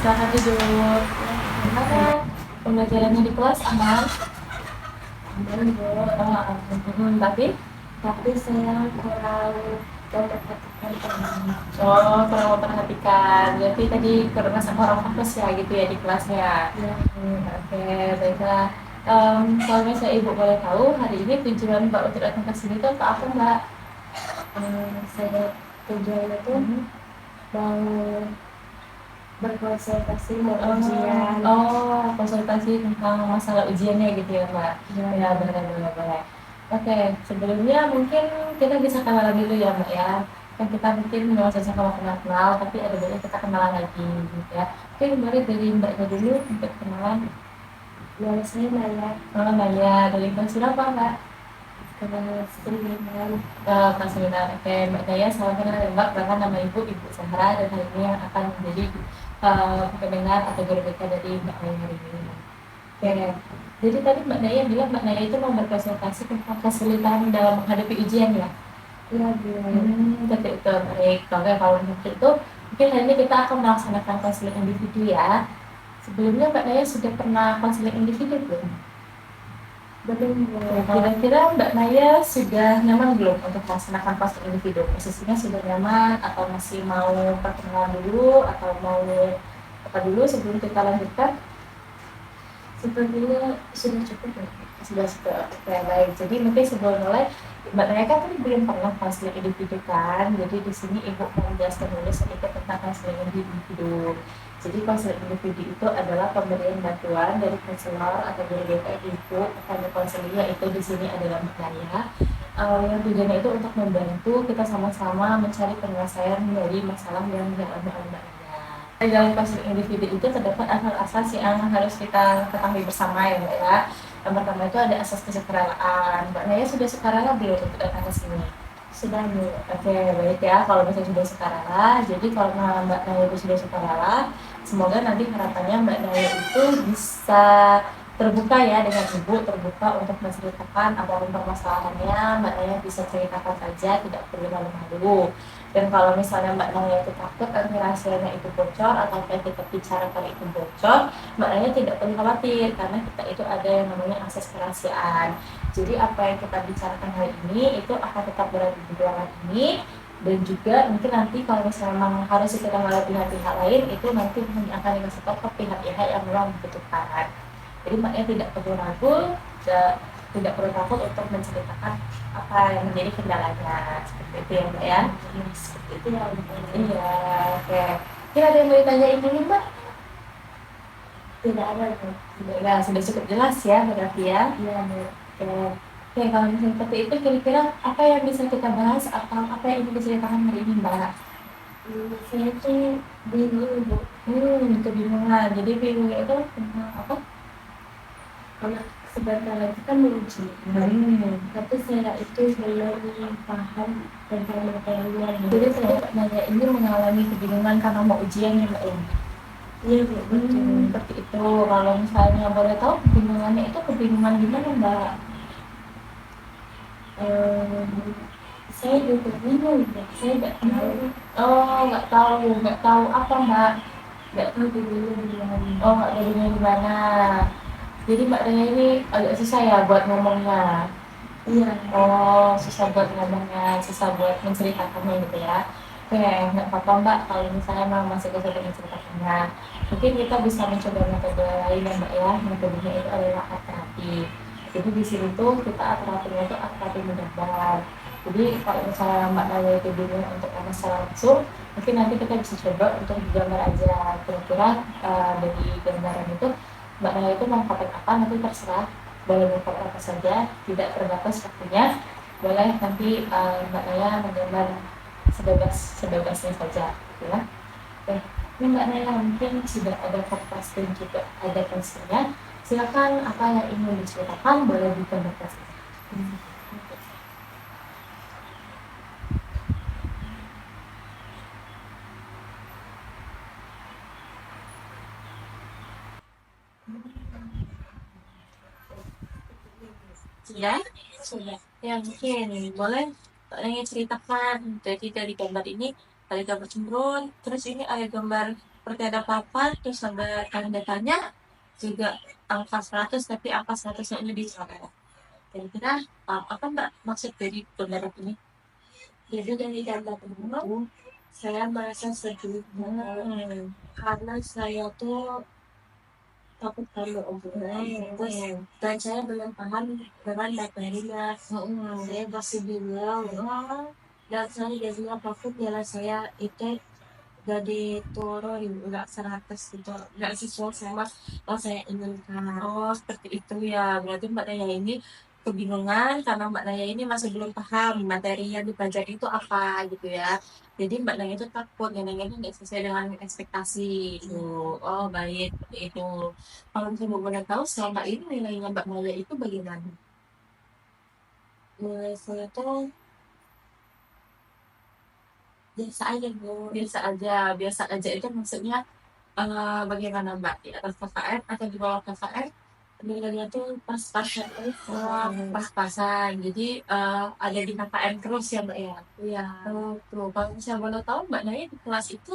Silahkan duduk. Gimana pembelajarannya di kelas aman? Aman, Bu. Tapi saya kurang memperhatikan teman. Oh, kurang memperhatikan. Berarti tadi karena sama orang fokus ya gitu ya di kelasnya. Ya, Oke, baiklah. Kalau misalnya Ibu boleh tahu, hari ini tujuan Mbak untuk datang ke sini itu apa Mbak? saya tujuannya tuh mau berkonsultasi mau ujian. Oh, konsultasi tentang masalah ujiannya gitu ya Mbak? Ya, Ya, boleh. Oke, sebelumnya mungkin kita bisa kenalan dulu ya Mbak ya. Kan kita mungkin memang sama kenal, tapi ada baiknya kita kenalan lagi gitu ya. Oke, mulai dari Mbaknya dulu untuk kenalan. Nama saya Naya, Naya, dari kelas berapa Mbak? kelas 9. Kelas 9. Oke, Mbak Naya, salam kenal ya Mbak. Bahkan nama Ibu Sahra, dan hari ini yang akan menjadi pendengar atau guru BK dari Mbak Naya hari ini. Oke, jadi tadi Mbak Naya bilang Mbak Naya itu mau berkonsultasi tentang kesulitan dalam menghadapi ujian ya? Iya, Bu. Seperti itu, baik. Oke, kalau seperti itu, mungkin hari ini kita akan melaksanakan konseling individu ya. Sebelumnya Mbak Naya sudah pernah konseling individu belum? Belum, Bu. Kira-kira Mbak Naya sudah nyaman belum untuk melaksanakan konseling individu? Posisinya sudah nyaman atau masih mau perkenalan dulu atau mau apa dulu sebelum kita lanjutkan? Sepertinya sudah cukup, Bu. Sudah. Oke, baik. Jadi mungkin sebelum mulai, Mbak Naya kan tadi belum pernah konseling individu kan? Jadi di sini Ibu mau menjelaskan dulu sedikit tentang konseling individu. Jadi konseling individu itu adalah pemberian bantuan dari konselor atau dari BK Ibu kepada konselingnya, itu di sini adalah Mbak Naya. Yang tujuannya itu untuk membantu kita sama-sama mencari penyelesaian dari masalah yang dialami oleh Mbak Naya. Di dalam konseling individu itu terdapat asas-asas yang harus kita ketahui bersama ya Mbak ya. Yang pertama itu ada asas kesukarelaan. Mbak Naya sudah sukarela belum untuk datang ke sini? Sudah, Bu. Oke, baik ya. Kalau misalnya sudah sukarela, jadi kalau Mbak Naya itu sudah sukarela, semoga nanti harapannya Mbak Naya itu bisa terbuka ya dengan Ibu, terbuka untuk menceritakan apapun permasalahannya. Mbak Naya bisa ceritakan saja, tidak perlu malu-malu. Dan kalau misalnya Mbak Naya itu takut nanti rahasianya itu bocor atau yang kita bicarakan itu bocor, Mbak Naya tidak perlu khawatir karena kita itu ada yang namanya akses kerahasiaan. Jadi apa yang kita bicarakan hari ini itu akan tetap berada di ruangan ini, dan juga mungkin nanti kalau misalnya memang harus kita mengalami pihak-pihak lain, itu nanti akan dikasih tahu ke pihak-pihak yang memang membutuhkan. Jadi makanya tidak perlu ragu, tidak perlu takut untuk menceritakan apa yang menjadi kendalanya, seperti itu ya Mbak ya. Seperti itu ya, Bu. Iya, oke. Kira ada yang mau ditanyain dulu Mbak? Tidak ada, Bu. Nah, sudah cukup jelas ya berarti ya. Iya, Bu. Oke, kalau misalnya seperti itu, kira-kira apa yang bisa kita bahas atau apa yang ingin diceritakan hari ini Mbak? Saya tuh bingung, Bu. Kebingungan. Jadi bingungnya itu tentang apa? Karena sebentar lagi kan uji. Tapi saya itu belum paham tentang materinya. Jadi saya nanya ini mengalami kebingungan karena mau ujian ya Mbak ya? Iya, Bu. Betul. Seperti itu. Kalau misalnya boleh tahu kebingungannya itu kebingungan gimana Mbak? Saya juga bingung, Bu. Saya nggak tahu. Oh, nggak tahu apa Mbak? Nggak tahu bingung gimana. Oh, nggak tahu bingungnya gimana. Jadi Mbak Daya ini agak susah ya buat ngomongnya. Iya. Oh, susah buat ngomongnya, susah buat menceritakannya gitu ya. Oke, nggak apa-apa Mbak, kalau misalnya memang masih kesulitan menceritakannya. Mungkin kita bisa mencoba metode lain ya Mbak ya. Metodenya itu adalah art terapi. Jadi di sini tuh kita art terapinya itu art terapi menggambar. Jadi kalau misalnya Mbak Daya itu bingung untuk ngomong secara langsung, mungkin nanti kita bisa coba untuk digambar aja. Kira-kira dari gambaran itu Mbak Naya itu mau pakai apa nanti terserah, boleh pakai apa saja, tidak terbatas waktunya, boleh nanti Mbak Naya menggambar sebebasnya saja, ya. Oke, ini Mbak Naya mungkin sudah ada kertas dan juga ada pensilnya. Silakan apa yang ingin diceritakan boleh digambarkan saja. Sudah. Ya mungkin boleh Mbak Naya ceritakan. Jadi dari gambar ini ada gambar cemberut, terus ini ada gambar seperti ada papan terus ada tanda tanya juga angka 100 tapi angka 100 ini disana. Kira-kira apa Mbak maksud dari pendapat ini? Jadi dari gambar itu saya merasa sedih karena saya tuh takut kalau terus dan saya belum paham dengan materinya. Saya masih bingung dan saya jadinya takut nilai saya itu jadi turun nggak 100 gitu, nggak sesuai sama yang saya inginkan. Oh, seperti itu ya. Berarti Mbak Naya ini kebingungan karena Mbak Naya ini masih belum paham materi yang dipelajari itu apa gitu ya. Jadi Mbak Naya itu takut nilainya itu nggak sesuai dengan ekspektasi. Gitu. Oh, baik. Seperti itu. Kalau misalnya Mbak boleh tahu selama ini nilainya Mbak Naya itu bagaimana? Nilai saya tuh biasa aja bu. Biasa aja. Biasa aja itu maksudnya bagaimana Mbak? Di atas KKN atau di bawah KKN? Nilainya tuh pas-pasan aja. Pas-pasan. Jadi ada di KKN terus ya Mbak ya. Iya. Tuh. Kalau misalnya boleh tahu Mbak Naya di kelas itu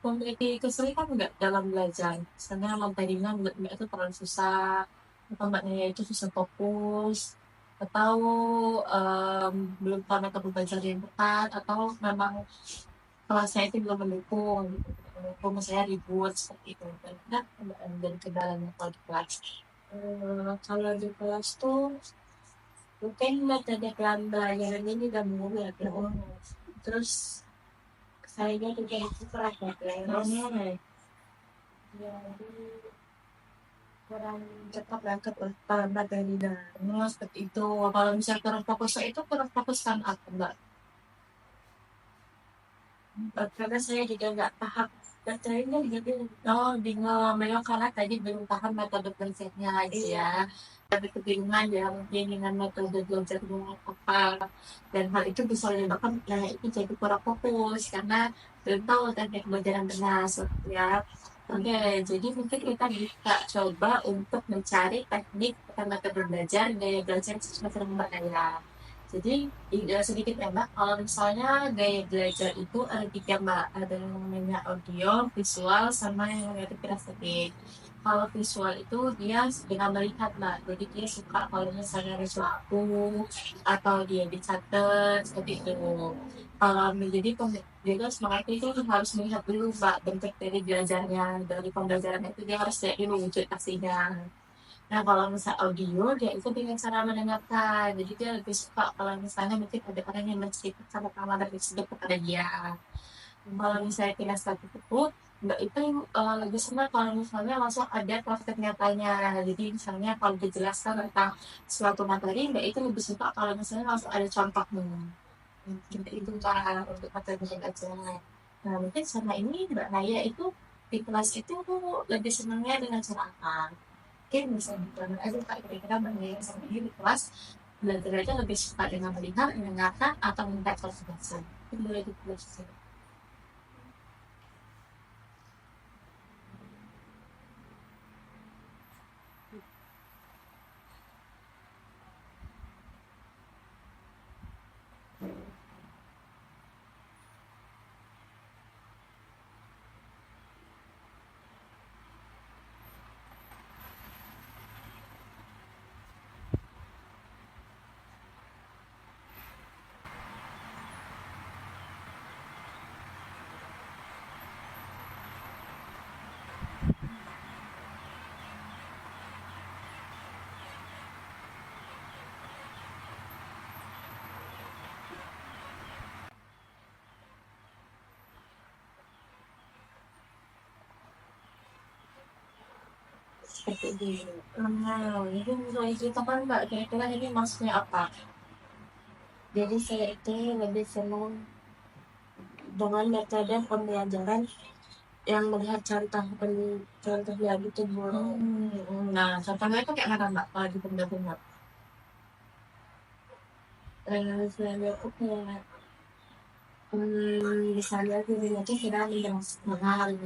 memiliki kesulitan nggak dalam belajar? Misalnya materinya menurut Mbak itu terlalu susah, atau Mbak Naya itu susah fokus, atau belum tahu metode belajar yang tepat, atau memang kelasnya itu belum mendukung, gitu. Mendukung misalnya ribut seperti itu. Dan dari kendalanya kalau di kelas. Kalau di kelas tuh mungkin metode pembelajaran ini udah mulai ya. Terus saya juga itu kelas ya. Jadi kurang cepat lah ke materinya. Seperti itu. Kalau misalnya kurang fokusnya itu kurang fokuskan apa Mbak? Karena saya juga nggak paham materinya gitu. Oh, bingung. Memang karena tadi belum paham metode belajarnya gitu ya. Ada kebingungan ya mungkin dengan metode belajarnya apa. Dan hal itu bisa menyebabkan nah itu jadi kurang fokus karena belum tahu teknik belajar yang benar seperti ya. Oke, jadi mungkin kita bisa coba untuk mencari teknik atau metode belajar gaya belajar sesuai dengan Mbak Naya. Jadi sedikit ya Mbak, kalau misalnya gaya belajar itu ada tiga Mbak, ada yang namanya audio, visual, sama yang namanya kinestetik. Kalau visual itu dia dengan melihat Mbak, jadi dia suka kalau misalnya ada sesuatu atau dia dicatat seperti itu. Kalau menjadi juga semangat itu harus melihat dulu Mbak bentuk dari belajarnya, dari pembelajaran itu dia harus lihat dulu wujud aslinya. Nah, kalau misal audio, dia itu dengan cara mendengarkan. Jadi dia lebih suka kalau misalnya mungkin ada orang yang menceritakan pengalaman tersebut kepada dia. Kalau misalnya kinestetik itu, Mbak itu lebih senang kalau misalnya langsung ada praktek nyatanya. Jadi misalnya kalau dijelaskan tentang suatu materi, Mbak itu lebih suka kalau misalnya langsung ada contohnya. Mungkin itu cara untuk materi belajar. Nah, mungkin selama ini Mbak Naya itu di kelas itu lebih senangnya dengan cara apa? Mungkin bisa dibangun aja Kak, kira-kira Mbak Naya sama ini di kelas belajar aja lebih suka dengan melihat, mendengarkan, atau minta konsultasi. Itu boleh dipelajari. Seperti itu. Ini mulai ceritakan Mbak, kira-kira ini maksudnya apa? Jadi saya itu lebih senang dengan metode pembelajaran yang melihat contohnya gitu bu. Nah, contohnya itu kayak mana Mbak kalau di benar-benar? Saya tuh kayak misalnya gurunya tuh sudah menjelaskan.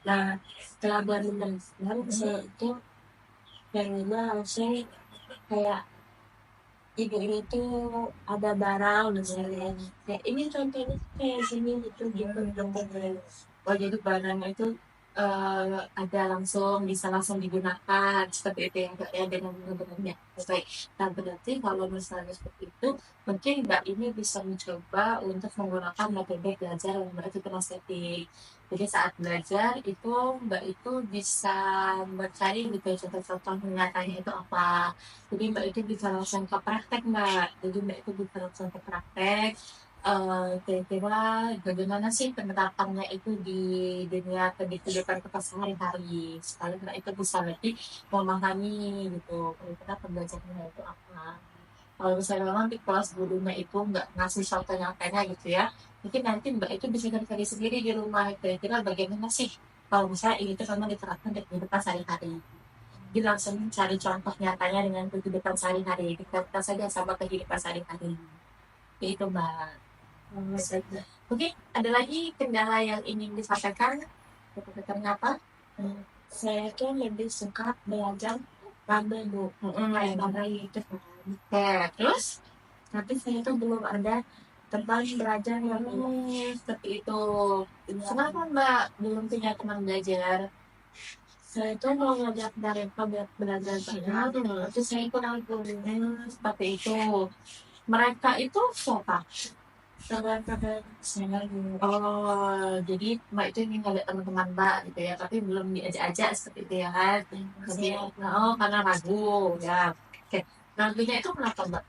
Nah setelah dia menjelaskan saya itu pengennya langsung kayak ibu ini tuh ada barang misalnya kayak ini contohnya kayak gini gitu gitu. Oh, jadi barangnya itu ada langsung bisa langsung digunakan seperti itu ya Mbak ya dengan benar-benarnya. Baik. Nah berarti kalau misalnya seperti itu, mungkin Mbak ini bisa mencoba untuk menggunakan metode belajar yang Mbak itu kinestetik. Jadi saat belajar itu Mbak itu bisa mencari gitu ya, contoh-contoh nyatanya itu apa. Jadi Mbak itu bisa langsung ke praktek Mbak. Jadi Mbak itu bisa langsung ke praktek. Kira-kira bagaimana sih penerapannya itu di dunia kehidupan kita sehari-hari supaya Mbak itu bisa lebih memahami gitu kira-kira pembelajarannya itu apa. Kalau misalnya memang di kelas gurunya itu nggak ngasih contoh nyatanya gitu ya, mungkin nanti Mbak itu bisa cari sendiri di rumah kira-kira bagaimana sih kalau misalnya ini tuh memang diterapkan di kehidupan sehari-hari. Jadi langsung cari contoh nyatanya dengan kehidupan sehari-hari, kita saja sama kehidupan sehari-hari. Itu Mbak. Mungkin ada lagi kendala yang ingin disampaikan? Rekan-rekan apa? Saya tuh lebih suka belajar pada Bu. Kayak Bapak itu kan. Oke, terus? Tapi saya tuh belum ada tempat belajar yang Seperti itu. Ya, Kenapa Mbak belum punya teman belajar? saya tuh mau ngajak mereka buat belajar banyak, tapi saya kurang guru. Seperti itu. Mereka itu siapa? Teman-teman saya guru. Oh, jadi Mbak itu ingin ngajak teman-teman Mbak gitu ya, tapi belum diajak-ajak seperti itu ya kan? Jadi, oh karena ragu ya. Oke, ragunya itu kenapa Mbak?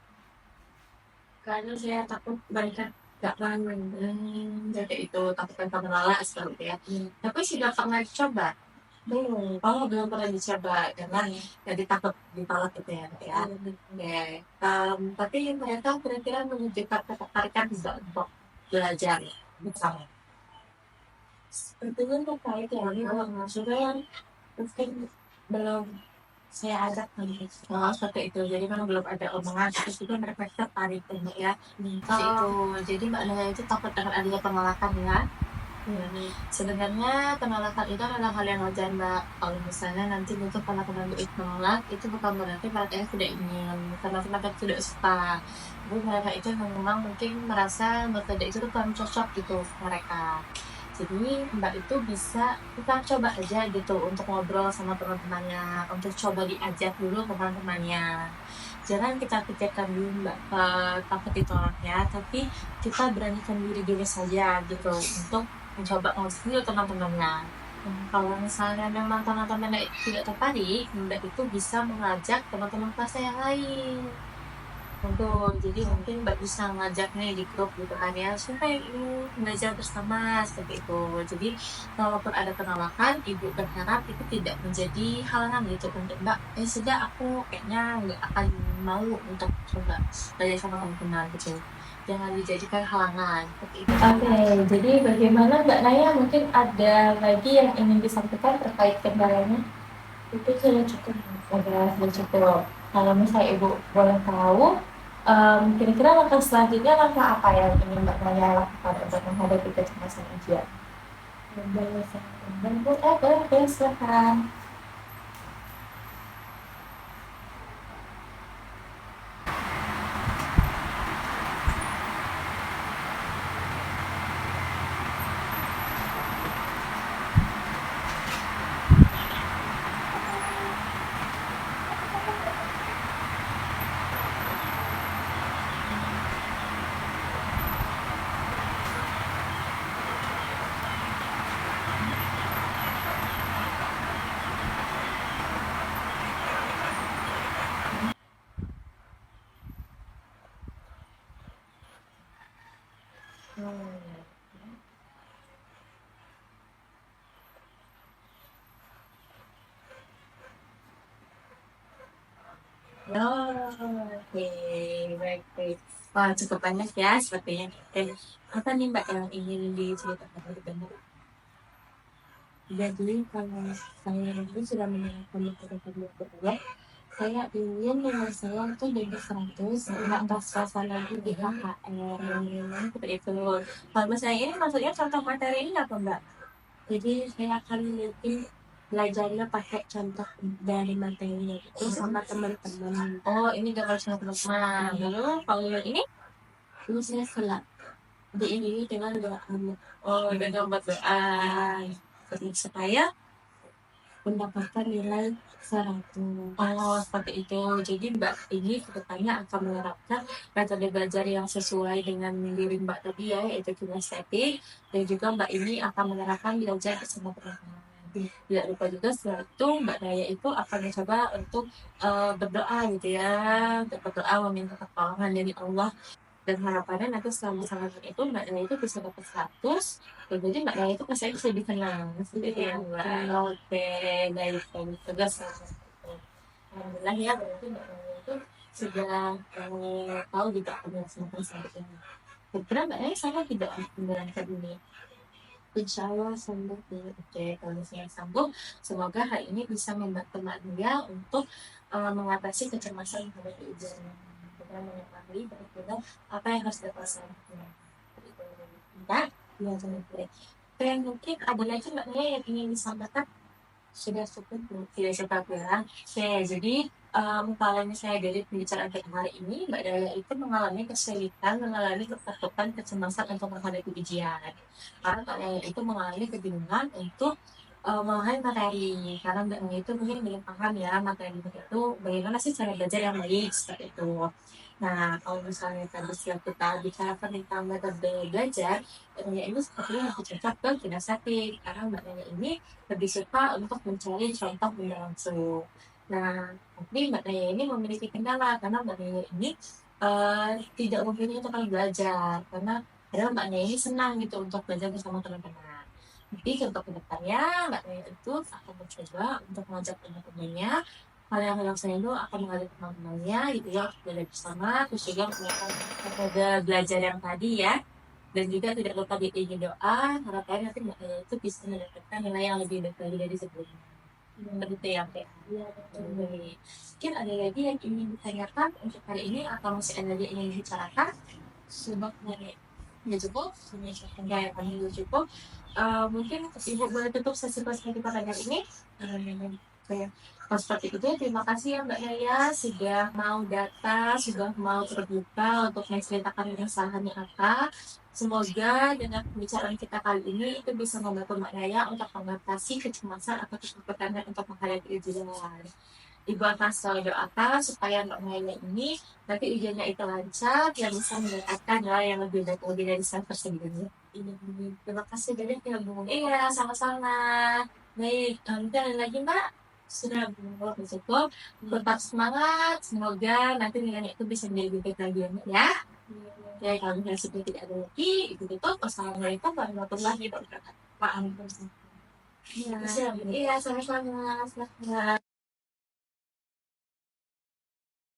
Karena saya takut mereka gak paham. Jadi itu takut tanpa menolak seperti itu ya. Tapi sudah pernah dicoba? Belum. Oh, belum pernah dicoba karena jadi takut ditolak gitu ya, Mbak ya. Oke. Tapi mereka kira-kira menunjukkan ketertarikan tidak untuk belajar bersama. Sepertinya terkait ya, maksudnya mungkin belum saya ajak lagi. Oh, seperti itu. Jadi memang belum ada omongan, terus juga mereka tertarik ya, Mbak ya. Seperti itu. Jadi Mbak Naya itu takut dengan adanya penolakan ya. Sebenarnya penolakan itu adalah hal yang wajar Mbak. Kalau misalnya nanti untuk teman-teman itu menolak, itu bukan berarti mereka tidak ingin, karena mereka tidak suka. Tapi mereka itu memang mungkin merasa metode itu kurang cocok gitu untuk mereka. Jadi Mbak itu bisa kita coba aja gitu untuk ngobrol sama teman-temannya, untuk coba diajak dulu ke teman-temannya. Jangan kita pikirkan dulu Mbak takut ditolaknya, tapi kita beranikan diri dulu saja gitu untuk mencoba ngobrol teman-temannya. Kalau misalnya memang teman-temannya tidak tertarik, Mbak itu bisa mengajak teman-teman kelasnya yang lain. Betul, jadi mungkin Mbak bisa ngajak nih di grup gitu kan ya, supaya ini belajar bersama seperti itu. Jadi kalaupun ada penolakan, Ibu berharap itu tidak menjadi halangan gitu untuk Mbak. Sudah aku kayaknya nggak akan mau untuk coba belajar sama teman-teman gitu. Jangan dijadikan halangan seperti itu. Oke, jadi bagaimana Mbak Naya mungkin ada lagi yang ingin disampaikan terkait kendalanya? Itu sudah cukup. Sudah cukup. Kalau misalnya Ibu boleh tahu, kira-kira langkah selanjutnya langkah apa yang ingin Mbak Naya lakukan untuk menghadapi kecemasan ujian? Boleh saya Bu, boleh, silakan. Oke, baik. Wah, cukup banyak ya sepertinya. Apa nih Mbak yang ingin diceritakan lebih banyak? Jadi kalau saya itu sudah mendengarkan metode kedua, saya ingin nilai saya itu jadi 100, nggak pas-pasan lagi di KKN. Seperti itu. Kalau misalnya ini maksudnya contoh materi ini apa Mbak? Jadi saya akan mungkin belajarnya pakai contoh dari materinya itu sama teman-teman. Oh, ini gambar sama teman-teman. Lalu kalau yang ini? Ini saya selak diiringi dengan doa. Oh, dengan gambar doa. supaya mendapatkan nilai 100. Oh, seperti itu. Jadi Mbak ini kedepannya akan menerapkan metode belajar yang sesuai dengan diri Mbak tadi ya, yaitu kinestetik. Dan juga Mbak ini akan menerapkan belajar bersama teman-teman. Tidak lupa juga setelah itu Mbak Naya itu akan mencoba untuk berdoa gitu ya, untuk berdoa meminta pertolongan dari Allah. Dan harapannya nanti setelah masyarakat itu Mbak Naya itu bisa dapat 100, dan jadi Mbak Naya itu pasti bisa lebih tenang. Seperti itu ya Mbak. Oke, baik, baik. Tegas. Alhamdulillah ya, berarti Mbak Naya itu sudah tahu juga apa yang melaksanakan selanjutnya. Kira-kira Mbak Naya sama tidak menjalankan ini? Insya Allah sembuh. Oke, kalau misalnya sambung, semoga hal ini bisa membantu Mbak Naya untuk mengatasi kecemasan menghadapi ujian. Kita mengetahui benar-benar apa yang harus dilaksanakan. Ya, Ya, sampai. oke, mungkin ada lagi Mbak Naya yang ingin disampaikan? Sudah cukup Bu. Tidak cepat ya. Oke, jadi kalau misalnya dari pembicaraan kita hari ini, Mbak Daya itu mengalami kesulitan, mengalami ketakutan, kecemasan untuk menghadapi ujian. Karena Mbak Daya itu mengalami kebingungan untuk memahami materi. Karena Mbak Daya itu mungkin belum paham ya materi itu bagaimana sih cara belajar yang baik seperti itu. Nah, kalau misalnya tadi siap kita bicara tentang metode belajar, Mbak Daya ini sepertinya lebih cocok ke kinestetik. Karena Mbak Daya ini lebih suka untuk mencari contoh benda langsung. Nah, tapi Mbak Naya ini memiliki kendala karena Mbak Naya ini tidak mempunyai teman belajar karena padahal Mbak Naya ini senang gitu untuk belajar bersama teman-teman. Jadi untuk kedepannya Mbak Naya itu akan mencoba untuk mengajak teman-temannya. Hal yang saya itu akan mengajak teman-temannya gitu ya untuk belajar bersama, terus juga menggunakan metode belajar yang tadi ya, dan juga tidak lupa diiringi doa, harapannya nanti Mbak Naya itu bisa mendapatkan nilai yang lebih baik lagi dari sebelumnya. Begitu ya, Mbak. Ya, Baik. Mungkin ada lagi yang ingin ditanyakan untuk hari ini atau masih ada lagi yang ingin dibicarakan? sebabnya Ya cukup, enggak ya, kami juga cukup. Mungkin Ibu boleh tutup sesi konsultasi kita hari ini. Oke. Kalau seperti itu, terima kasih ya Mbak Naya sudah mau datang, sudah mau terbuka untuk menceritakan keresahannya apa. Semoga dengan pembicaraan kita kali ini itu bisa membantu Mbak Naya untuk mengatasi kecemasan atau ketakutannya untuk menghadapi ujian. Ibu akan selalu doakan supaya Mbak Naya ini nanti ujiannya itu lancar dan bisa mendapatkan nilai yang lebih baik lagi dari semester sebelumnya. terima kasih banyak ya Bu. Iya, sama-sama. Baik, mungkin ada lagi Mbak? Sudah Bu. Cukup. Tetap semangat. Semoga nanti nilainya itu bisa menjadi lebih baik lagi ya Mbak ya. Ya, kalau misalnya sudah tidak ada lagi, itu tutup. Wassalamualaikum warahmatullahi wabarakatuh. Waalaikumsalam. Iya, iya, sama-sama. Selamat.